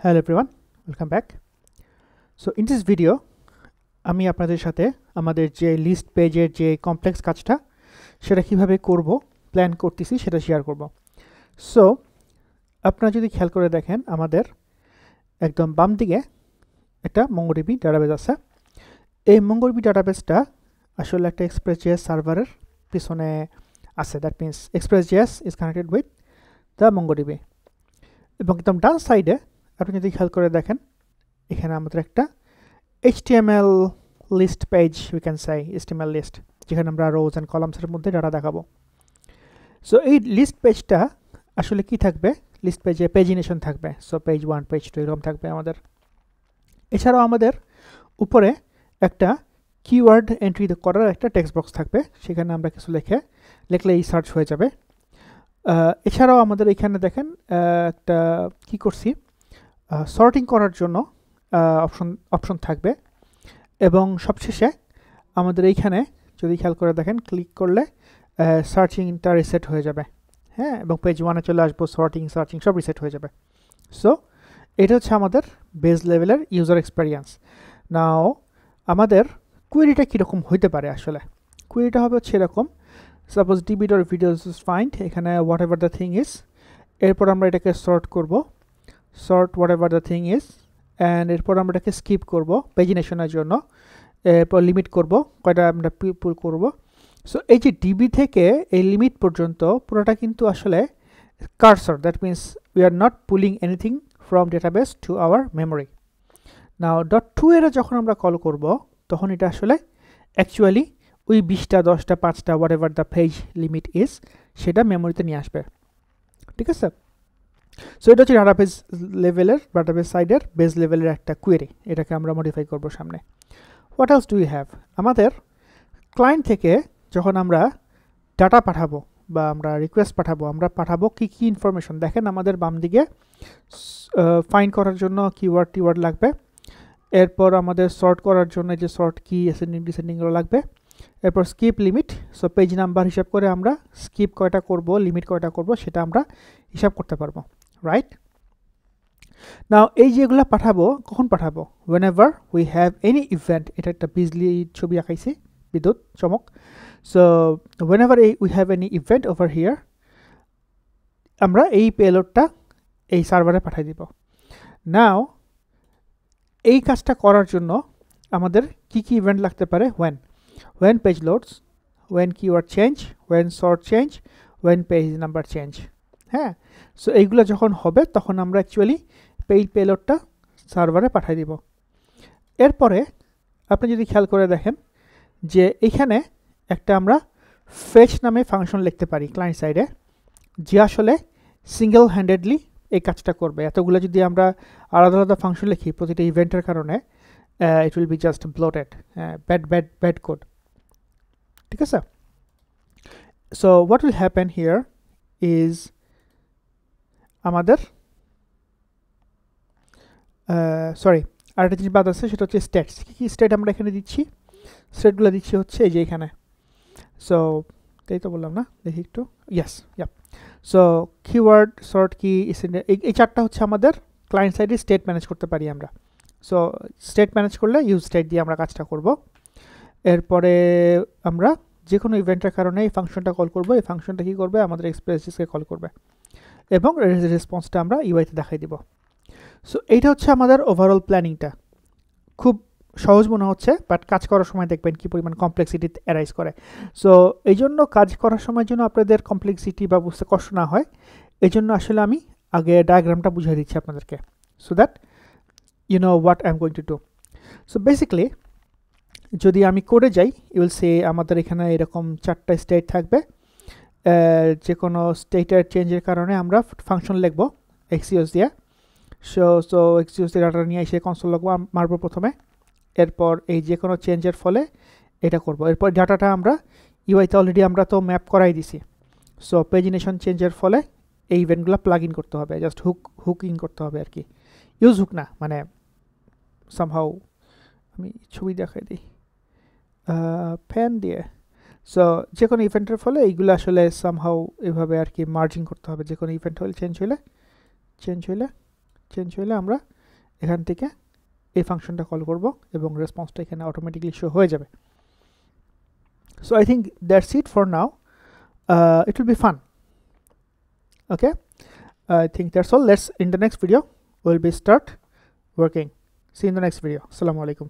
Hello everyone, welcome back. So in this video আমি আপনাদের সাথে আমাদের যে লিস্ট পেজের যে কমপ্লেক্স কাজটা সেটা কিভাবে করব প্ল্যান করতেছি সেটা শেয়ার করব। সো আপনারা যদি খেয়াল করে দেখেন আমাদের একদম বাম দিকে একটা MongoDB ডাটাবেস আছে। এই MongoDB ডাটাবেসটা আসলে একটা Express.js সার্ভারের পিছনে আছে। That means Express.js is connected with the MongoDB। এবং একদম ডান সাইডে আপনি যদি খেয়াল করে দেখেন এখানে আমাদের একটা HTML list page, we can say HTML list, যেখানে আমরা rows and columns এর মধ্যে ডাটা দেখাবো। সো এই লিস্ট পেজটা আসলে কি থাকবে, লিস্ট পেজে পেজিনেশন থাকবে। সো পেজ 1 পেজ 2 এরকম থাকবে আমাদের। এছাড়াও আমাদের উপরে একটা কিওয়ার্ড এন্ট্রি করার একটা টেক্সট বক্স থাকবে, সেখানে আমরা কিছু লিখলেই সার্চ হয়ে যাবে। এছাড়াও আমাদের এখানে দেখেন একটা কি করছি, সর্টিং করার জন্য অপশন থাকবে। এবং সবশেষে আমাদের এইখানে যদি খেয়াল করে দেখেন ক্লিক করলে সার্চিংটা রিসেট হয়ে যাবে, হ্যাঁ, এবং পেজ 1-এ চলে আসবো, সার্চিং সব রিসেট হয়ে যাবে। সো এটা হচ্ছে আমাদের বেস লেভেলের ইউজার এক্সপেরিয়েন্স। নাও আমাদের কুয়েরিটা কীরকম হইতে পারে, আসলে কুয়েরিটা হবে হচ্ছে এরকম। সাপোজ db.videos is find, এখানে what ever the thing is, এরপর আমরা এটাকে সর্ট করব, sort what ever the thing is, and এরপর আমরা এটাকে স্কিপ করব পেজিনেশনের জন্য, এরপর লিমিট করব কয়টা আমরা পুল করব। সো এই যে ডিবি থেকে এই লিমিট পর্যন্ত পুরোটা কিন্তু আসলে cursor, that means we are not pulling anything from database to our memory. Now .2 এর যখন আমরা কল করব তখন এটা আসলে অ্যাকচুয়ালি ওই 20টা 10টা 5টা what ever the page limit is সেটা মেমোরিতে নিয়ে আসবে, ঠিক আছে। সো এটা হচ্ছে ডাটাবেস লেভেলের, ডাটাবেস সাইডের বেস লেভেলের একটা কোয়েরি, এটাকে আমরা মডিফাই করব সামনে। What else do you have, আমাদের ক্লায়েন্ট থেকে যখন আমরা ডাটা পাঠাবো বা আমরা রিকোয়েস্ট পাঠাবো, আমরা পাঠাবো কি কি ইনফরমেশন। দেখেন আমাদের বাম দিকে ফাইন্ড করার জন্য কিওয়ার্ড লাগবে, এরপর আমাদের সর্ট করার জন্য যে সর্ট কি অ্যাসেন্ডিং ডিসেন্ডিংগুলো লাগবে, এরপর skip limit. So page number হিসাব করে আমরা স্কিপ কয়টা করব, লিমিট কয়টা করব সেটা আমরা হিসাব করতে পারবো, রাইট। নাও এই যেগুলো পাঠাবো কখন পাঠাবো, whenever we have any event, এটা একটা বিজলি ছবি আঁকাইছি, বিদ্যুৎ চমক। So whenever we have any event over here, আমরা এই পেলোডটা এই সার্ভারে পাঠিয়ে দিব। নাও এই কাজটা করার জন্য আমাদের কি কি ইভেন্ট লাগতে পারে, when page loads, when keyword change, when sort change, when page number change, হ্যাঁ। সো এইগুলো যখন হবে তখন আমরা অ্যাকচুয়ালি পেলোডটা সার্ভারে পাঠিয়ে দিব। এরপরে আপনি যদি খেয়াল করে দেখেন যে এখানে একটা আমরা ফেচ নামে ফাংশন লিখতে পারি ক্লায়েন্ট সাইডে, যে আসলে সিঙ্গেল হ্যান্ডেডলি এই কাজটা করবে। এতগুলো যদি আমরা আলাদা আলাদা ফাংশন লিখি প্রতিটা ইভেন্টের কারণে, it will be just bloated, bad code, ঠিক আছে। So what will happen here is আমাদের আরেকটা জিনিস বাদ আছে, সেটা হচ্ছে স্টেটস। কী কী স্টেট আমরা এখানে দিচ্ছি, স্টেটগুলো দিচ্ছি হচ্ছে এই যে এখানে। সো তাই তো বললাম না, দেখি একটু, ইয়েস, সো কিওয়ার্ড, সর্ট কি, এই চারটা হচ্ছে আমাদের ক্লায়েন্ট সাইডে স্টেট ম্যানেজ করতে পারি আমরা। সো স্টেট ম্যানেজ করলে ইউজ স্টেট দিয়ে আমরা কাজটা করব। এরপরে আমরা যে কোনো ইভেন্টের কারণে এই ফাংশনটা কল করব, এই ফাংশনটা কী করবে, আমাদের এক্সপ্রেসকে কল করবে এবং রেসপন্সটা আমরা ইউআইতে দেখাই দিব। সো এইটা হচ্ছে আমাদের ওভারঅল প্ল্যানিংটা। খুব সহজ মনে হচ্ছে, বাট কাজ করার সময় দেখবেন কী পরিমাণ কমপ্লেক্সিটি অ্যারাইজ করে। সো এই জন্য কাজ করার সময় যেন আপনাদের কমপ্লেক্সিটি বা বুঝতে কষ্ট না হয়, এই জন্য আসলে আমি আগে ডায়াগ্রামটা বুঝিয়ে দিচ্ছি আপনাদেরকে, so that you know what I am going to do. So basically যদি আমি কোডে যাই, ইউ উইল সে আমাদের এখানে এরকম 4টা স্টেট থাকবে। যে কোনো স্টেটের চেঞ্জের কারণে আমরা ফাংশন লিখব এক্সিওস দিয়ে। সো এক্সিওস দিয়ে ডাটা নিয়ে এসে কনসোল লিখব, মারবো প্রথমে, এরপর এই যে কোনো চেঞ্জের ফলে এটা করব। এরপর ডাটাটা আমরা ইউআইতে অলরেডি আমরা তো ম্যাপ করাই দিছি। সো পেজিনেশন চেঞ্জের ফলে এই ইভেন্টগুলো প্লাগ ইন করতে হবে, জাস্ট হুক ইন করতে হবে আর কি, ইউজ হুক না, মানে সামহাউ আমি ছবি দেখাই দিই ফ্যান দিয়ে। সো যে কোনো ইভেন্টের ফলে এইগুলো আসলে সামহাউ এভাবে আর কি মার্জিং করতে হবে, যে কোনো ইভেন্ট হলে চেঞ্জ হলে আমরা এখান থেকে এই ফাংশনটা কল করব এবং রেসপন্সটা এখানে অটোমেটিকলি শো হয়ে যাবে। So I think that's it for now. It will be fun. Okay, I think that's all. Let's in the next video we'll be start working. See you in the next video. Assalamu alaikum.